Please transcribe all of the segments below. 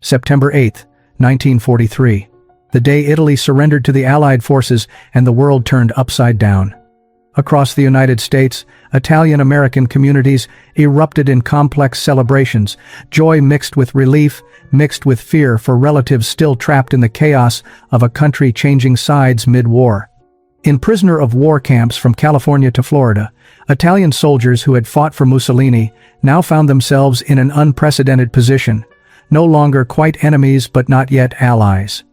September 8, 1943. The day Italy surrendered to the Allied forces and the world turned upside down. Across the United States, Italian-American communities erupted in complex celebrations, joy mixed with relief, mixed with fear for relatives still trapped in the chaos of a country changing sides mid-war. In prisoner of war camps from California to Florida, Italian soldiers who had fought for Mussolini now found themselves in an unprecedented position, no longer quite enemies but not yet allies.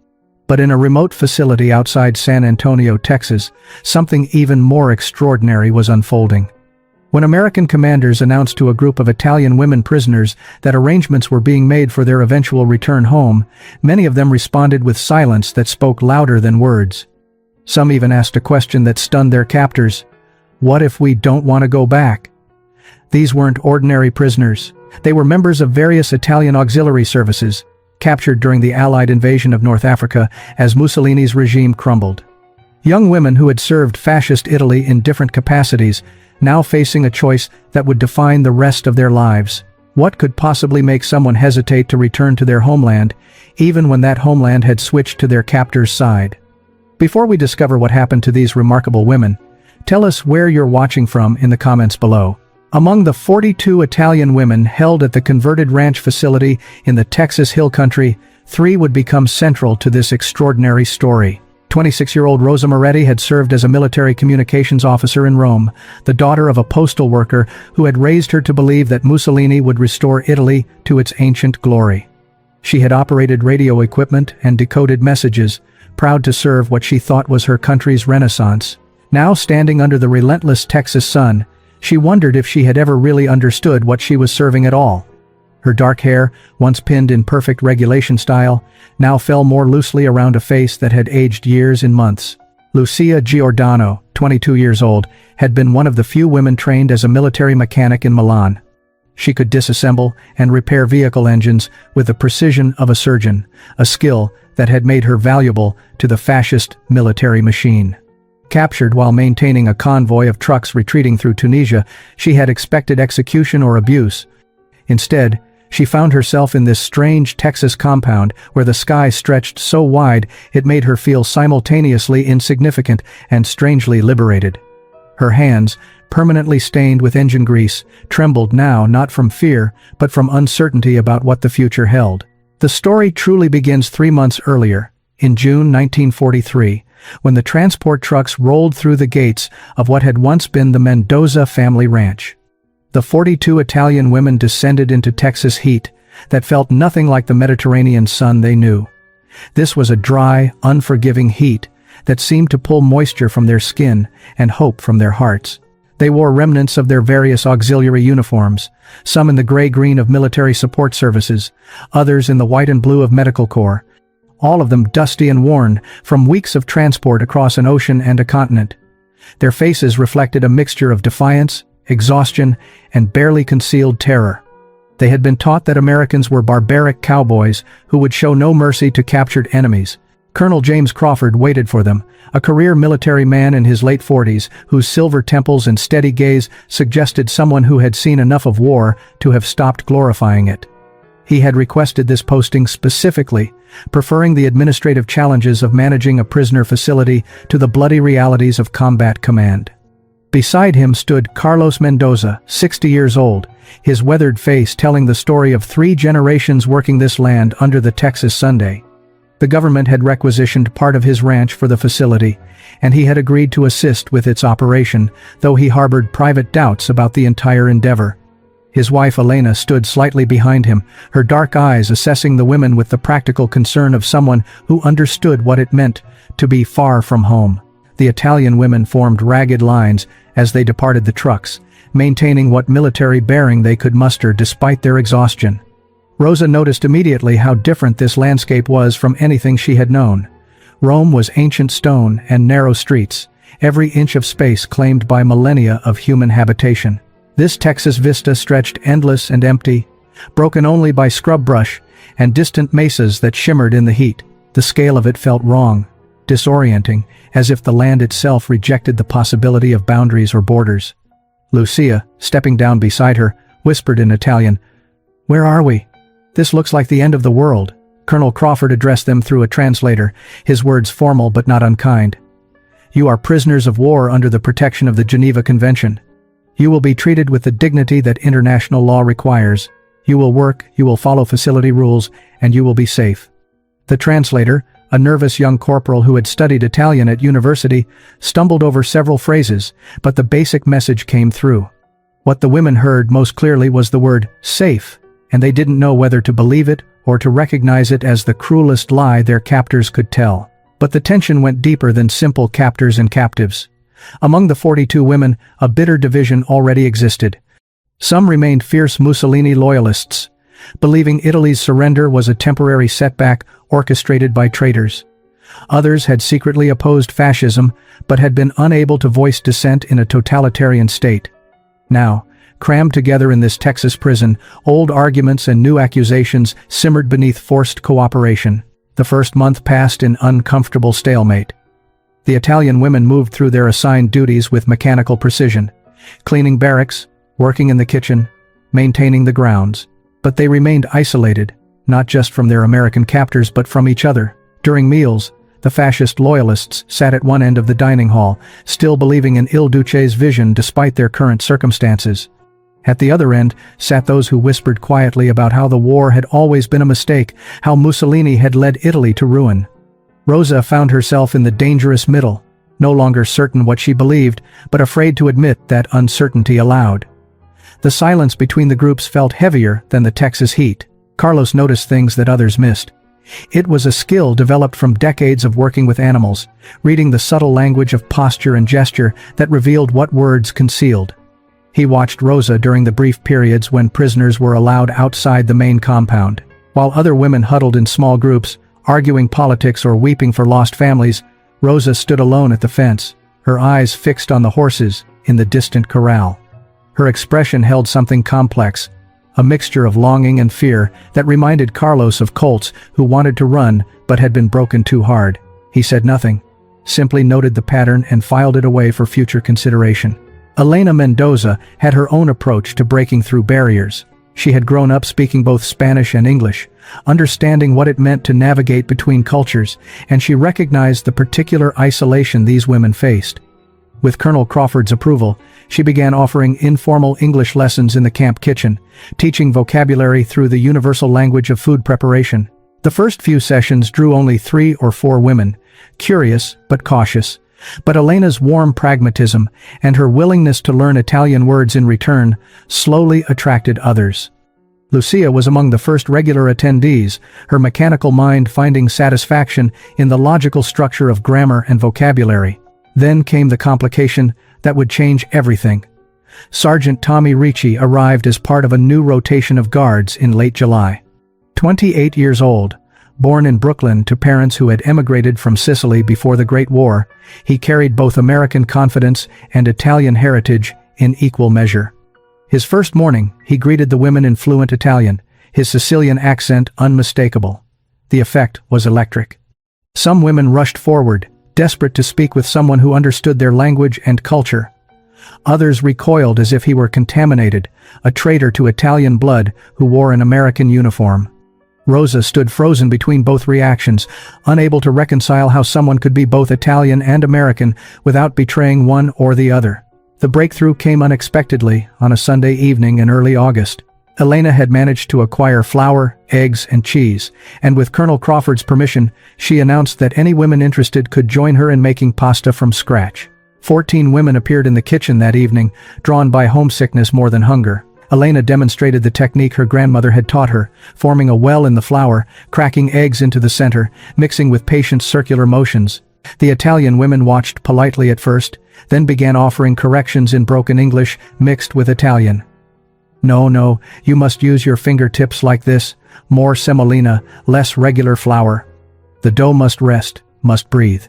But in a remote facility outside San Antonio, Texas, something even more extraordinary was unfolding. When American commanders announced to a group of Italian women prisoners that arrangements were being made for their eventual return home, many of them responded with silence that spoke louder than words. Some even asked a question that stunned their captors: "What if we don't want to go back?" These weren't ordinary prisoners. They were members of various Italian auxiliary services, captured during the Allied invasion of North Africa as Mussolini's regime crumbled. Young women who had served fascist Italy in different capacities, now facing a choice that would define the rest of their lives. What could possibly make someone hesitate to return to their homeland, even when that homeland had switched to their captor's side? Before we discover what happened to these remarkable women, tell us where you're watching from in the comments below. Among the 42 Italian women held at the converted ranch facility in the Texas Hill Country, 3 would become central to this extraordinary story. 26-year-old Rosa Moretti had served as a military communications officer in Rome, the daughter of a postal worker who had raised her to believe that Mussolini would restore Italy to its ancient glory. She had operated radio equipment and decoded messages, proud to serve what she thought was her country's renaissance. Now standing under the relentless Texas sun, she wondered if she had ever really understood what she was serving at all. Her dark hair, once pinned in perfect regulation style, now fell more loosely around a face that had aged years in months. Lucia Giordano, 22 years old, had been one of the few women trained as a military mechanic in Milan. She could disassemble and repair vehicle engines with the precision of a surgeon, a skill that had made her valuable to the fascist military machine. Captured while maintaining a convoy of trucks retreating through Tunisia, she had expected execution or abuse. Instead, she found herself in this strange Texas compound where the sky stretched so wide it made her feel simultaneously insignificant and strangely liberated. Her hands, permanently stained with engine grease, trembled now not from fear but from uncertainty about what the future held. The story truly begins 3 months earlier, in June 1943, when the transport trucks rolled through the gates of what had once been the Mendoza family ranch. The 42 Italian women descended into Texas heat that felt nothing like the Mediterranean sun they knew. This was a dry, unforgiving heat that seemed to pull moisture from their skin and hope from their hearts. They wore remnants of their various auxiliary uniforms, some in the gray-green of military support services, others in the white and blue of medical corps, all of them dusty and worn from weeks of transport across an ocean and a continent. Their faces reflected a mixture of defiance, exhaustion, and barely concealed terror. They had been taught that Americans were barbaric cowboys who would show no mercy to captured enemies. Colonel James Crawford waited for them, a career military man in his late 40s whose silver temples and steady gaze suggested someone who had seen enough of war to have stopped glorifying it. He had requested this posting specifically, preferring the administrative challenges of managing a prisoner facility to the bloody realities of combat command. Beside him stood Carlos Mendoza, 60 years old, his weathered face telling the story of 3 generations working this land under the Texas Sunday. The government had requisitioned part of his ranch for the facility, and he had agreed to assist with its operation, though he harbored private doubts about the entire endeavor. His wife Elena stood slightly behind him, her dark eyes assessing the women with the practical concern of someone who understood what it meant to be far from home. The Italian women formed ragged lines as they departed the trucks, maintaining what military bearing they could muster despite their exhaustion. Rosa noticed immediately how different this landscape was from anything she had known. Rome was ancient stone and narrow streets, every inch of space claimed by millennia of human habitation. This Texas vista stretched endless and empty, broken only by scrub brush and distant mesas that shimmered in the heat. The scale of it felt wrong, disorienting, as if the land itself rejected the possibility of boundaries or borders. Lucia, stepping down beside her, whispered in Italian, "Where are we? This looks like the end of the world." Colonel Crawford addressed them through a translator, his words formal but not unkind. "You are prisoners of war under the protection of the Geneva Convention. You will be treated with the dignity that international law requires. You will work, you will follow facility rules, and you will be safe." The translator, a nervous young corporal who had studied Italian at university, stumbled over several phrases, but the basic message came through. What the women heard most clearly was the word safe, and they didn't know whether to believe it or to recognize it as the cruelest lie their captors could tell. But the tension went deeper than simple captors and captives. Among the 42 women, a bitter division already existed. Some remained fierce Mussolini loyalists, believing Italy's surrender was a temporary setback orchestrated by traitors. Others had secretly opposed fascism, but had been unable to voice dissent in a totalitarian state. Now, crammed together in this Texas prison, old arguments and new accusations simmered beneath forced cooperation. The first month passed in uncomfortable stalemate. The Italian women moved through their assigned duties with mechanical precision, cleaning barracks, working in the kitchen, maintaining the grounds. But they remained isolated, not just from their American captors but from each other. During meals, the fascist loyalists sat at one end of the dining hall, still believing in Il Duce's vision despite their current circumstances. At the other end sat those who whispered quietly about how the war had always been a mistake, how Mussolini had led Italy to ruin. Rosa found herself in the dangerous middle, no longer certain what she believed, but afraid to admit that uncertainty aloud. The silence between the groups felt heavier than the Texas heat. Carlos noticed things that others missed. It was a skill developed from decades of working with animals, reading the subtle language of posture and gesture that revealed what words concealed. He watched Rosa during the brief periods when prisoners were allowed outside the main compound. While other women huddled in small groups, arguing politics or weeping for lost families, Rosa stood alone at the fence, her eyes fixed on the horses in the distant corral. Her expression held something complex, a mixture of longing and fear that reminded Carlos of colts who wanted to run but had been broken too hard. He said nothing, simply noted the pattern and filed it away for future consideration. Elena Mendoza had her own approach to breaking through barriers. She had grown up speaking both Spanish and English, understanding what it meant to navigate between cultures, and she recognized the particular isolation these women faced. With Colonel Crawford's approval, she began offering informal English lessons in the camp kitchen, teaching vocabulary through the universal language of food preparation. The first few sessions drew only 3 or 4 women, curious but cautious. But Elena's warm pragmatism and her willingness to learn Italian words in return slowly attracted others. Lucia was among the first regular attendees, her mechanical mind finding satisfaction in the logical structure of grammar and vocabulary. Then came the complication that would change everything. Sergeant Tommy Ricci arrived as part of a new rotation of guards in late July. 28 years old, born in Brooklyn to parents who had emigrated from Sicily before the Great War, he carried both American confidence and Italian heritage in equal measure. His first morning, he greeted the women in fluent Italian, his Sicilian accent unmistakable. The effect was electric. Some women rushed forward, desperate to speak with someone who understood their language and culture. Others recoiled as if he were contaminated, a traitor to Italian blood who wore an American uniform. Rosa stood frozen between both reactions, unable to reconcile how someone could be both Italian and American without betraying one or the other. The breakthrough came unexpectedly on a Sunday evening in early August. Elena had managed to acquire flour, eggs, and cheese, and with Colonel Crawford's permission, she announced that any women interested could join her in making pasta from scratch. 14 women appeared in the kitchen that evening, drawn by homesickness more than hunger. Elena demonstrated the technique her grandmother had taught her, forming a well in the flour, cracking eggs into the center, mixing with patient circular motions. The Italian women watched politely at first, then began offering corrections in broken English mixed with Italian. No, you must use your fingertips like this, more semolina, less regular flour. The dough must rest, must breathe.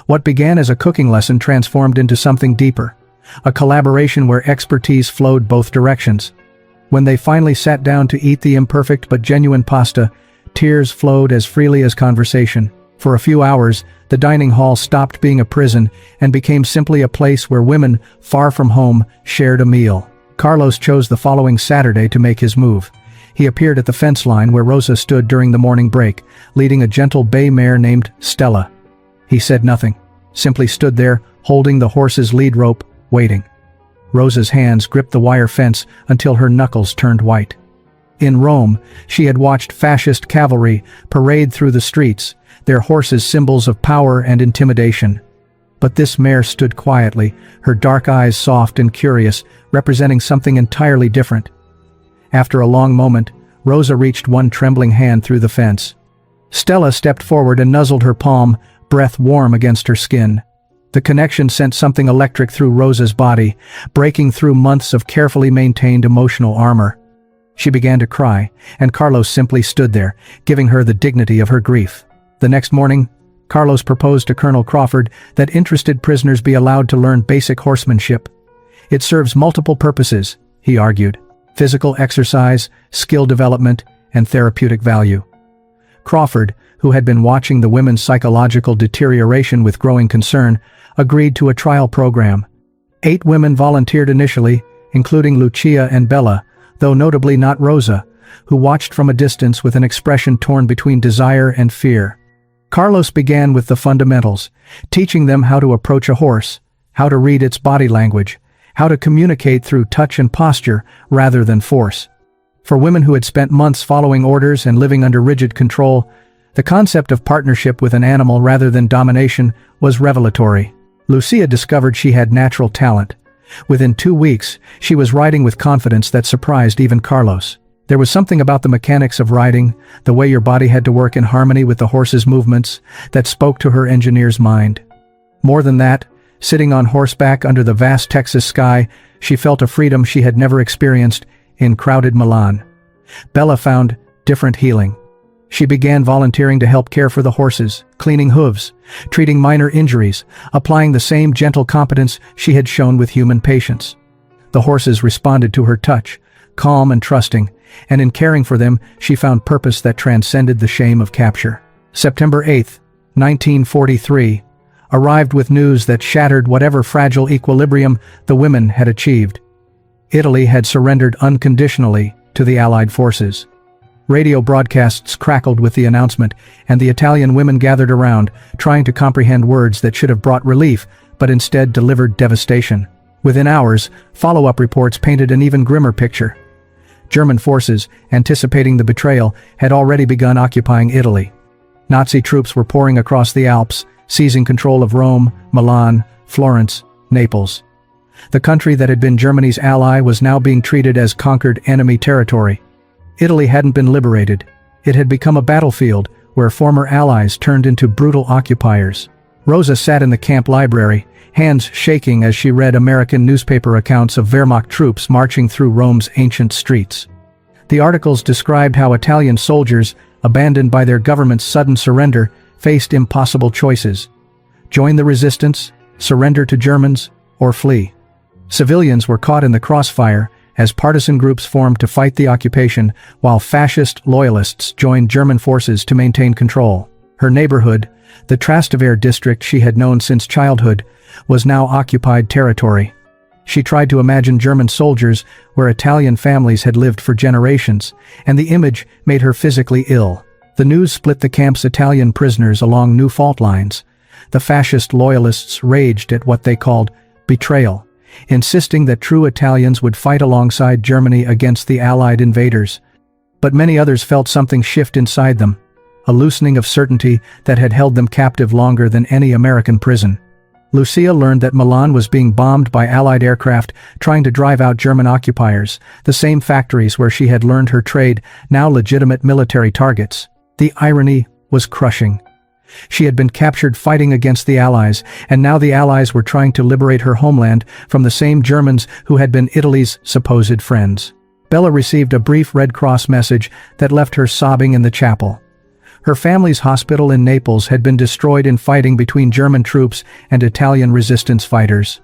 What began as a cooking lesson transformed into something deeper. A collaboration where expertise flowed both directions. When they finally sat down to eat the imperfect but genuine pasta, tears flowed as freely as conversation. For a few hours, the dining hall stopped being a prison and became simply a place where women, far from home, shared a meal. Carlos chose the following Saturday to make his move. He appeared at the fence line where Rosa stood during the morning break, leading a gentle bay mare named Stella. He said nothing, simply stood there, holding the horse's lead rope, waiting. Rosa's hands gripped the wire fence until her knuckles turned white. In Rome, she had watched fascist cavalry parade through the streets, their horses symbols of power and intimidation. But this mare stood quietly, her dark eyes soft and curious, representing something entirely different. After a long moment, Rosa reached one trembling hand through the fence. Stella stepped forward and nuzzled her palm, breath warm against her skin. The connection sent something electric through Rosa's body, breaking through months of carefully maintained emotional armor. She began to cry, and Carlos simply stood there, giving her the dignity of her grief. The next morning, Carlos proposed to Colonel Crawford that interested prisoners be allowed to learn basic horsemanship. It serves multiple purposes, he argued: physical exercise, skill development, and therapeutic value. Crawford, who had been watching the women's psychological deterioration with growing concern, agreed to a trial program. 8 women volunteered initially, including Lucia and Bella, though notably not Rosa, who watched from a distance with an expression torn between desire and fear. Carlos began with the fundamentals, teaching them how to approach a horse, how to read its body language, how to communicate through touch and posture rather than force. For women who had spent months following orders and living under rigid control, the concept of partnership with an animal rather than domination was revelatory. Lucia discovered she had natural talent. Within 2 weeks, she was riding with confidence that surprised even Carlos. There was something about the mechanics of riding, the way your body had to work in harmony with the horse's movements, that spoke to her engineer's mind. More than that, sitting on horseback under the vast Texas sky, she felt a freedom she had never experienced in crowded Milan. Bella found different healing. She began volunteering to help care for the horses, cleaning hooves, treating minor injuries, applying the same gentle competence she had shown with human patients. The horses responded to her touch, calm and trusting, and in caring for them, she found purpose that transcended the shame of capture. September 8, 1943, arrived with news that shattered whatever fragile equilibrium the women had achieved. Italy had surrendered unconditionally to the Allied forces. Radio broadcasts crackled with the announcement, and the Italian women gathered around, trying to comprehend words that should have brought relief, but instead delivered devastation. Within hours, follow-up reports painted an even grimmer picture. German forces, anticipating the betrayal, had already begun occupying Italy. Nazi troops were pouring across the Alps, seizing control of Rome, Milan, Florence, Naples. The country that had been Germany's ally was now being treated as conquered enemy territory. Italy hadn't been liberated. It had become a battlefield where former allies turned into brutal occupiers. Rosa sat in the camp library, hands shaking as she read American newspaper accounts of Wehrmacht troops marching through Rome's ancient streets. The articles described how Italian soldiers, abandoned by their government's sudden surrender, faced impossible choices: join the resistance, surrender to Germans, or flee. Civilians were caught in the crossfire as partisan groups formed to fight the occupation, while fascist loyalists joined German forces to maintain control. Her neighborhood, the Trastevere district she had known since childhood, was now occupied territory. She tried to imagine German soldiers where Italian families had lived for generations, and the image made her physically ill. The news split the camp's Italian prisoners along new fault lines. The fascist loyalists raged at what they called betrayal, insisting that true Italians would fight alongside Germany against the Allied invaders. But many others felt something shift inside them, a loosening of certainty that had held them captive longer than any American prison. Lucia learned that Milan was being bombed by Allied aircraft trying to drive out German occupiers, the same factories where she had learned her trade, now legitimate military targets. The irony was crushing. She had been captured fighting against the Allies, and now the Allies were trying to liberate her homeland from the same Germans who had been Italy's supposed friends. Bella received a brief Red Cross message that left her sobbing in the chapel. Her family's hospital in Naples had been destroyed in fighting between German troops and Italian resistance fighters.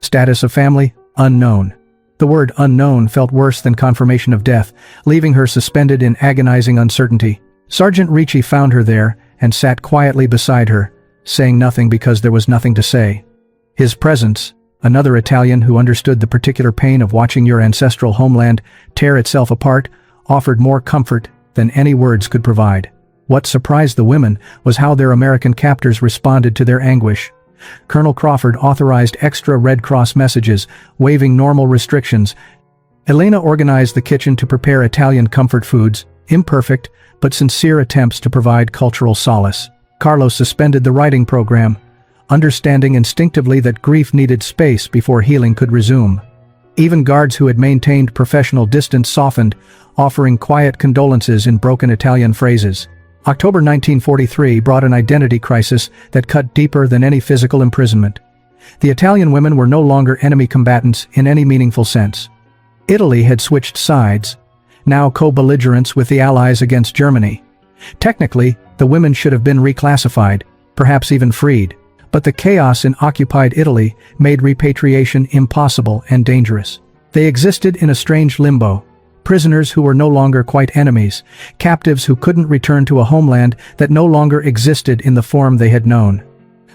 Status of family? Unknown. The word unknown felt worse than confirmation of death, leaving her suspended in agonizing uncertainty. Sergeant Ricci found her there and sat quietly beside her, saying nothing because there was nothing to say. His presence, another Italian who understood the particular pain of watching your ancestral homeland tear itself apart, offered more comfort than any words could provide. What surprised the women was how their American captors responded to their anguish. Colonel Crawford authorized extra Red Cross messages, waiving normal restrictions. Elena organized the kitchen to prepare Italian comfort foods, imperfect but sincere attempts to provide cultural solace. Carlos suspended the writing program, understanding instinctively that grief needed space before healing could resume. Even guards who had maintained professional distance softened, offering quiet condolences in broken Italian phrases. October 1943 brought an identity crisis that cut deeper than any physical imprisonment. The Italian women were no longer enemy combatants in any meaningful sense. Italy had switched sides, now co-belligerents with the Allies against Germany. Technically, the women should have been reclassified, perhaps even freed. But the chaos in occupied Italy made repatriation impossible and dangerous. They existed in a strange limbo. Prisoners who were no longer quite enemies, captives who couldn't return to a homeland that no longer existed in the form they had known.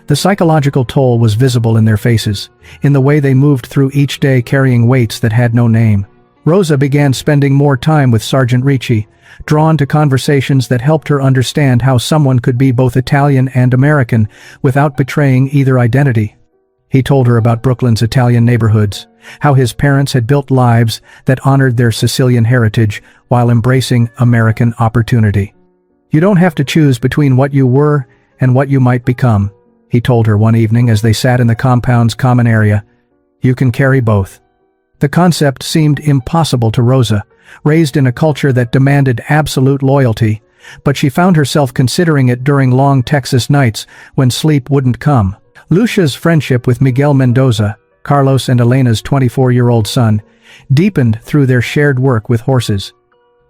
The psychological toll was visible in their faces, in the way they moved through each day carrying weights that had no name. Rosa began spending more time with Sergeant Ricci, drawn to conversations that helped her understand how someone could be both Italian and American without betraying either identity. He told her about Brooklyn's Italian neighborhoods, how his parents had built lives that honored their Sicilian heritage while embracing American opportunity. "You don't have to choose between what you were and what you might become," he told her one evening as they sat in the compound's common area. "You can carry both." The concept seemed impossible to Rosa, raised in a culture that demanded absolute loyalty, but she found herself considering it during long Texas nights when sleep wouldn't come. Lucia's friendship with Miguel Mendoza, Carlos and Elena's 24-year-old son, deepened through their shared work with horses.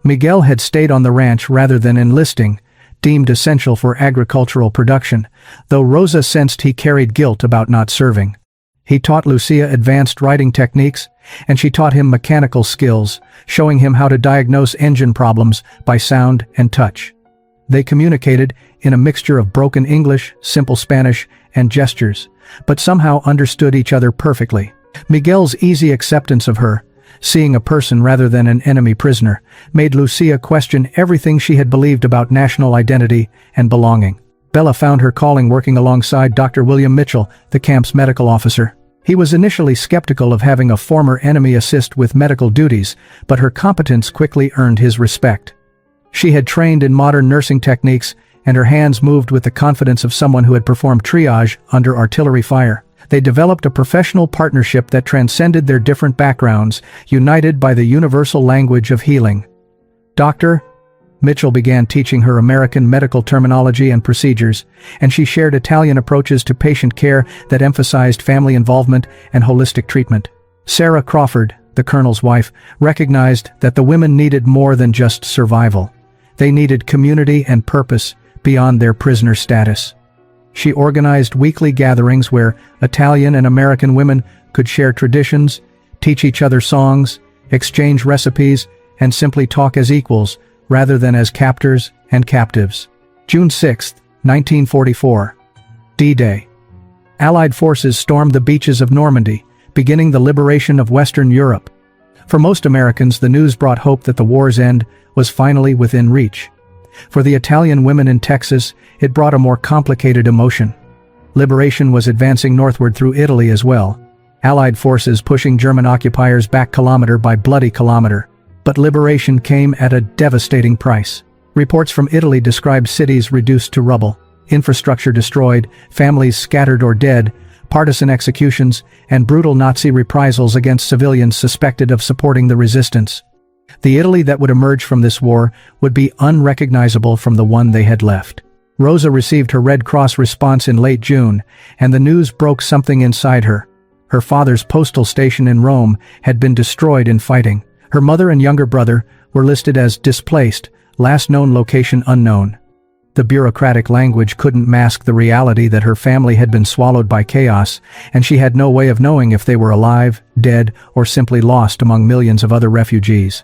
Miguel had stayed on the ranch rather than enlisting, deemed essential for agricultural production, though Rosa sensed he carried guilt about not serving. He taught Lucia advanced riding techniques, and she taught him mechanical skills, showing him how to diagnose engine problems by sound and touch. They communicated in a mixture of broken English, simple Spanish, and gestures, but somehow understood each other perfectly. Miguel's easy acceptance of her, seeing a person rather than an enemy prisoner, made Lucia question everything she had believed about national identity and belonging. Bella found her calling working alongside Dr. William Mitchell, the camp's medical officer. He was initially skeptical of having a former enemy assist with medical duties, but her competence quickly earned his respect. She had trained in modern nursing techniques, and her hands moved with the confidence of someone who had performed triage under artillery fire. They developed a professional partnership that transcended their different backgrounds, united by the universal language of healing. "Doctor," Mitchell began teaching her American medical terminology and procedures, and she shared Italian approaches to patient care that emphasized family involvement and holistic treatment. Sarah Crawford, the colonel's wife, recognized that the women needed more than just survival. They needed community and purpose beyond their prisoner status. She organized weekly gatherings where Italian and American women could share traditions, teach each other songs, exchange recipes, and simply talk as equals, rather than as captors and captives. June 6, 1944. D-Day. Allied forces stormed the beaches of Normandy, beginning the liberation of Western Europe. For most Americans, the news brought hope that the war's end was finally within reach. For the Italian women in Texas, it brought a more complicated emotion. Liberation was advancing northward through Italy as well, Allied forces pushing German occupiers back kilometer by bloody kilometer. But liberation came at a devastating price. Reports from Italy described cities reduced to rubble, infrastructure destroyed, families scattered or dead, partisan executions, and brutal Nazi reprisals against civilians suspected of supporting the resistance. The Italy that would emerge from this war would be unrecognizable from the one they had left. Rosa received her Red Cross response in late June, and the news broke something inside her. Her father's postal station in Rome had been destroyed in fighting. Her mother and younger brother were listed as displaced, last known location unknown. The bureaucratic language couldn't mask the reality that her family had been swallowed by chaos, and she had no way of knowing if they were alive, dead, or simply lost among millions of other refugees.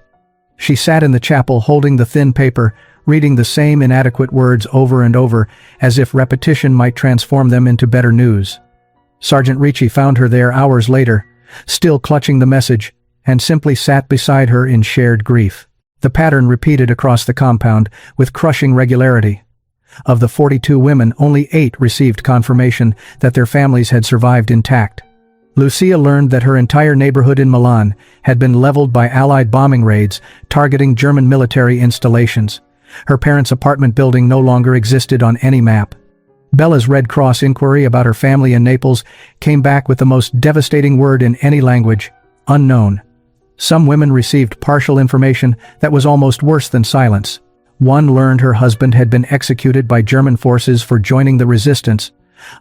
She sat in the chapel holding the thin paper, reading the same inadequate words over and over, as if repetition might transform them into better news. Sergeant Ricci found her there hours later, still clutching the message, and simply sat beside her in shared grief. The pattern repeated across the compound with crushing regularity. Of the 42 women, only 8 received confirmation that their families had survived intact. Lucia learned that her entire neighborhood in Milan had been leveled by Allied bombing raids targeting German military installations. Her parents' apartment building no longer existed on any map. Bella's Red Cross inquiry about her family in Naples came back with the most devastating word in any language: unknown. Some women received partial information that was almost worse than silence. One learned her husband had been executed by German forces for joining the resistance.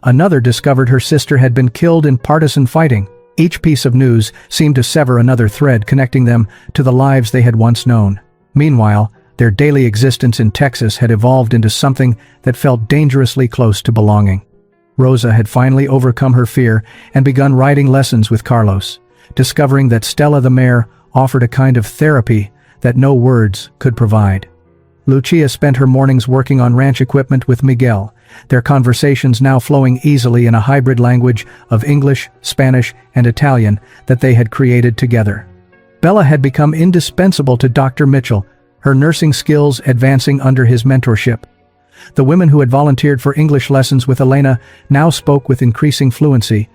Another discovered her sister had been killed in partisan fighting. Each piece of news seemed to sever another thread connecting them to the lives they had once known. Meanwhile, their daily existence in Texas had evolved into something that felt dangerously close to belonging. Rosa had finally overcome her fear and begun writing lessons with Carlos, discovering that Stella the mare offered a kind of therapy that no words could provide. Lucia spent her mornings working on ranch equipment with Miguel, their conversations now flowing easily in a hybrid language of English, Spanish, and Italian that they had created together. Bella had become indispensable to Dr. Mitchell, her nursing skills advancing under his mentorship. The women who had volunteered for English lessons with Elena now spoke with increasing fluency.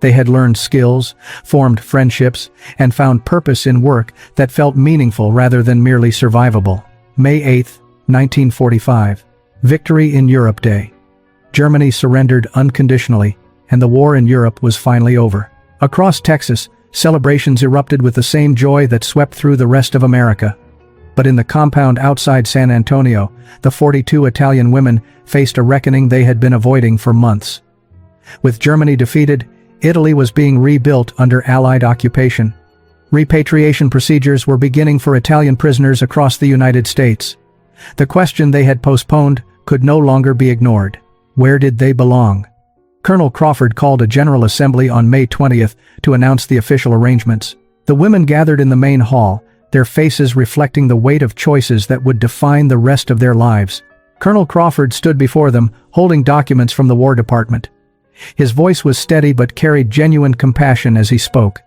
They had learned skills, formed friendships, and found purpose in work that felt meaningful rather than merely survivable. May 8, 1945. Victory in Europe Day. Germany surrendered unconditionally, and the war in Europe was finally over. Across Texas, celebrations erupted with the same joy that swept through the rest of America. But in the compound outside San Antonio, the 42 Italian women faced a reckoning they had been avoiding for months. With Germany defeated, Italy was being rebuilt under Allied occupation. Repatriation procedures were beginning for Italian prisoners across the United States. The question they had postponed could no longer be ignored. Where did they belong? Colonel Crawford called a General Assembly on May 20th to announce the official arrangements. The women gathered in the main hall, their faces reflecting the weight of choices that would define the rest of their lives. Colonel Crawford stood before them, holding documents from the War Department. His voice was steady but carried genuine compassion as he spoke.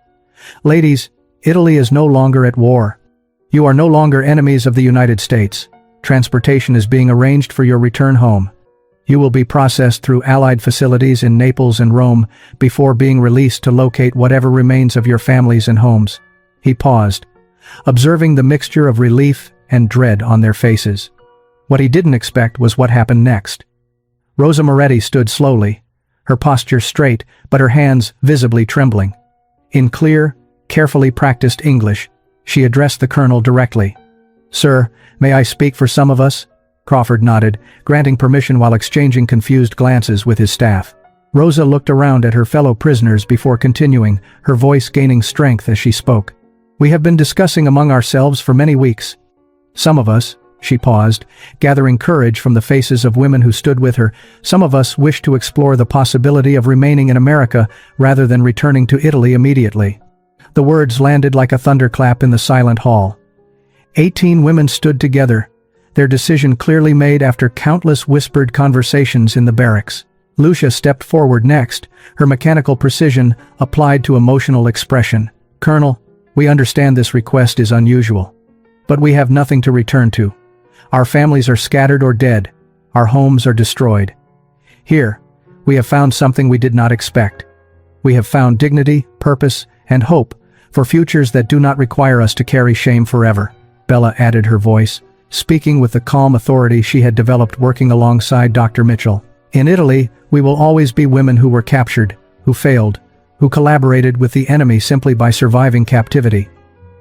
"Ladies, Italy is no longer at war. You are no longer enemies of the United States. Transportation is being arranged for your return home. You will be processed through Allied facilities in Naples and Rome before being released to locate whatever remains of your families and homes." He paused, observing the mixture of relief and dread on their faces. What he didn't expect was what happened next. Rosa Moretti stood slowly, her posture straight but her hands visibly trembling. In clear, carefully practiced English, she addressed the colonel directly. "Sir, may I speak for some of us?" Crawford nodded, granting permission while exchanging confused glances with his staff. Rosa looked around at her fellow prisoners before continuing, her voice gaining strength as she spoke. "We have been discussing among ourselves for many weeks. Some of us," she paused, gathering courage from the faces of women who stood with her, "some of us wish to explore the possibility of remaining in America rather than returning to Italy immediately." The words landed like a thunderclap in the silent hall. 18 women stood together, their decision clearly made after countless whispered conversations in the barracks. Lucia stepped forward next, her mechanical precision applied to emotional expression. "Colonel, we understand this request is unusual. But we have nothing to return to. Our families are scattered or dead. Our homes are destroyed. Here, we have found something we did not expect. We have found dignity, purpose, and hope for futures that do not require us to carry shame forever." Bella added her voice, speaking with the calm authority she had developed working alongside Dr. Mitchell. "In Italy, we will always be women who were captured, who failed, who collaborated with the enemy simply by surviving captivity.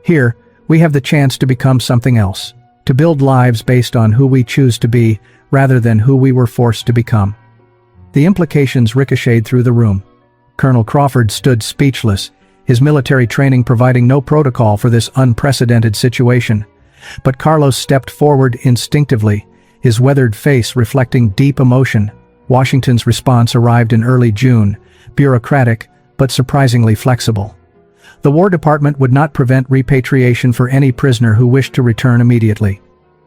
Here, we have the chance to become something else, to build lives based on who we choose to be rather than who we were forced to become." The implications ricocheted through the room. Colonel Crawford stood speechless, his military training providing no protocol for this unprecedented situation. But Carlos stepped forward instinctively, his weathered face reflecting deep emotion. Washington's response arrived in early June, bureaucratic but surprisingly flexible. The War Department would not prevent repatriation for any prisoner who wished to return immediately.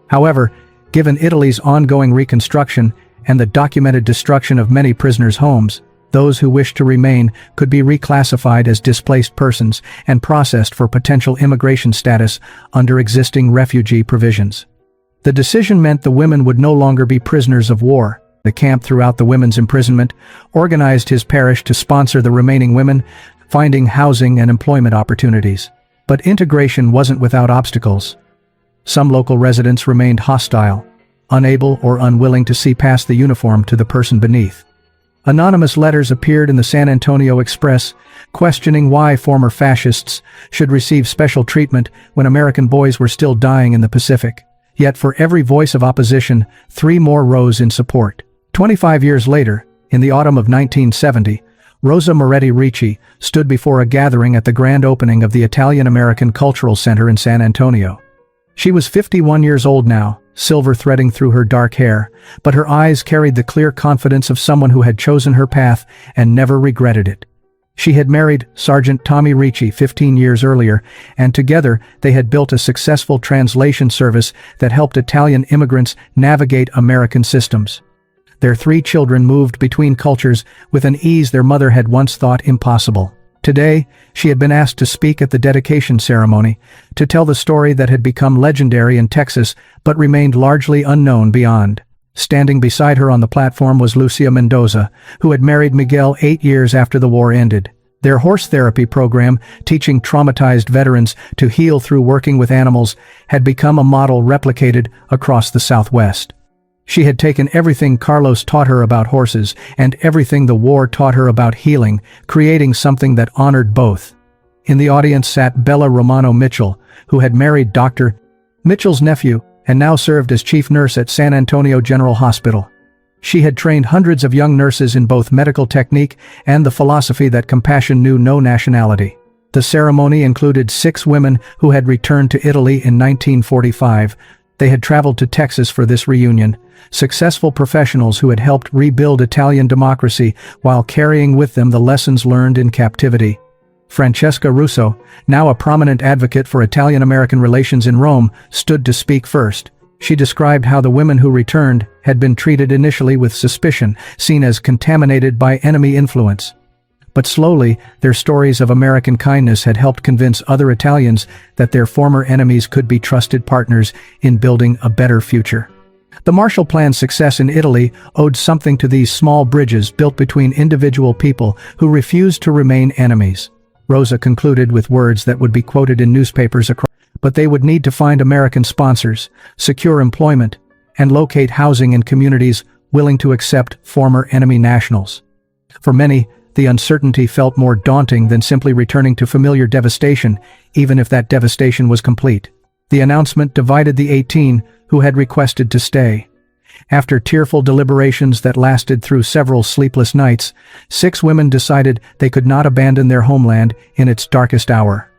However, given Italy's ongoing reconstruction and the documented destruction of many prisoners' homes, Those who wished to remain could be reclassified as displaced persons and processed for potential immigration status under existing refugee provisions. The decision meant the women would no longer be prisoners of war. The camp throughout the women's imprisonment organized his parish to sponsor the remaining women, finding housing and employment opportunities. But integration wasn't without obstacles. Some local residents remained hostile, unable or unwilling to see past the uniform to the person beneath. Anonymous letters appeared in the San Antonio Express, questioning why former fascists should receive special treatment when American boys were still dying in the Pacific. Yet for every voice of opposition, 3 more rose in support. 25 years later, in the autumn of 1970, Rosa Moretti Ricci stood before a gathering at the grand opening of the Italian-American Cultural Center in San Antonio. She was 51 years old now, silver threading through her dark hair, but her eyes carried the clear confidence of someone who had chosen her path and never regretted it. She had married Sergeant Tommy Ricci 15 years earlier, and together they had built a successful translation service that helped Italian immigrants navigate American systems. Their 3 children moved between cultures with an ease their mother had once thought impossible. Today, she had been asked to speak at the dedication ceremony, to tell the story that had become legendary in Texas but remained largely unknown beyond. Standing beside her on the platform was Lucia Mendoza, who had married Miguel 8 years after the war ended. Their horse therapy program, teaching traumatized veterans to heal through working with animals, had become a model replicated across the Southwest. She had taken everything Carlos taught her about horses and everything the war taught her about healing, creating something that honored both. In the audience sat Bella Romano Mitchell, who had married Dr. Mitchell's nephew and now served as chief nurse at San Antonio General Hospital. She had trained hundreds of young nurses in both medical technique and the philosophy that compassion knew no nationality. The ceremony included 6 women who had returned to Italy in 1945. They had traveled to Texas for this reunion, successful professionals who had helped rebuild Italian democracy while carrying with them the lessons learned in captivity. Francesca Russo, now a prominent advocate for Italian-American relations in Rome, stood to speak first. She described how the women who returned had been treated initially with suspicion, seen as contaminated by enemy influence. But slowly, their stories of American kindness had helped convince other Italians that their former enemies could be trusted partners in building a better future. The Marshall Plan's success in Italy owed something to these small bridges built between individual people who refused to remain enemies. Rosa concluded with words that would be quoted in newspapers across, but they would need to find American sponsors, secure employment, and locate housing in communities willing to accept former enemy nationals. For many, the uncertainty felt more daunting than simply returning to familiar devastation, even if that devastation was complete. The announcement divided the 18 who had requested to stay. After tearful deliberations that lasted through several sleepless nights, 6 women decided they could not abandon their homeland in its darkest hour.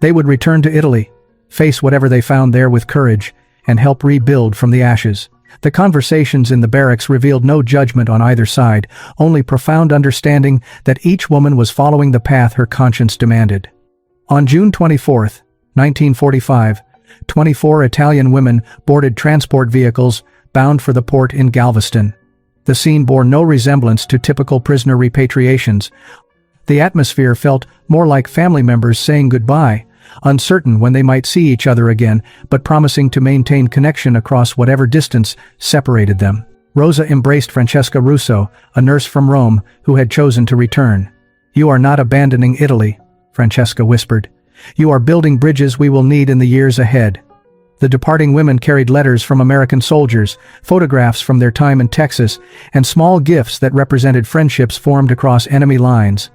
They would return to Italy, face whatever they found there with courage, and help rebuild from the ashes. The conversations in the barracks revealed no judgment on either side, only profound understanding that each woman was following the path her conscience demanded. On June 24, 1945, 24 Italian women boarded transport vehicles bound for the port in Galveston. The scene bore no resemblance to typical prisoner repatriations. The atmosphere felt more like family members saying goodbye, uncertain when they might see each other again, but promising to maintain connection across whatever distance separated them. Rosa embraced Francesca Russo, a nurse from Rome, who had chosen to return. "You are not abandoning Italy," Francesca whispered. "You are building bridges we will need in the years ahead." The departing women carried letters from American soldiers, photographs from their time in Texas, and small gifts that represented friendships formed across enemy lines.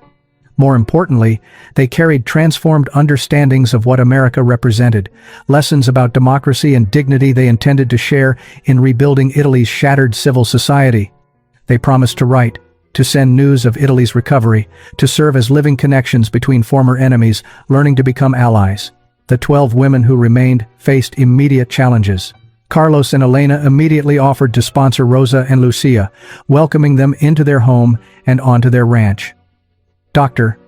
More importantly, they carried transformed understandings of what America represented, lessons about democracy and dignity they intended to share in rebuilding Italy's shattered civil society. They promised to write, to send news of Italy's recovery, to serve as living connections between former enemies, learning to become allies. The 12 women who remained faced immediate challenges. Carlos and Elena immediately offered to sponsor Rosa and Lucia, welcoming them into their home and onto their ranch. Dr.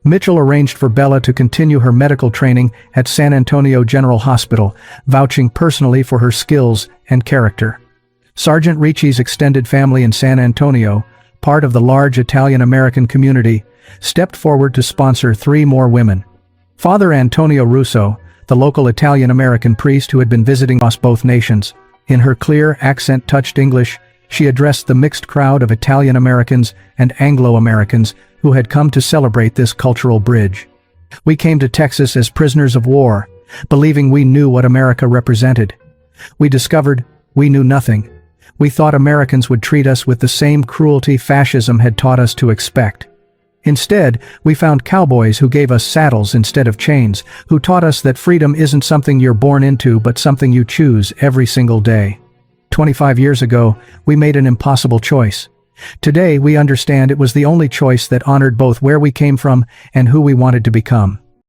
Mitchell arranged for Bella to continue her medical training at San Antonio General Hospital, vouching personally for her skills and character. Sergeant Ricci's extended family in San Antonio, part of the large Italian-American community, stepped forward to sponsor 3 more women. Father Antonio Russo, the local Italian-American priest who had been visiting us both nations. In her clear, accent-touched English, she addressed the mixed crowd of Italian-Americans and Anglo-Americans who had come to celebrate this cultural bridge. We came to Texas as prisoners of war, believing we knew what America represented. We discovered we knew nothing. We thought Americans would treat us with the same cruelty fascism had taught us to expect. Instead, we found cowboys who gave us saddles instead of chains, who taught us that freedom isn't something you're born into but something you choose every single day. 25 years ago, we made an impossible choice. Today, we understand it was the only choice that honored both where we came from and who we wanted to become.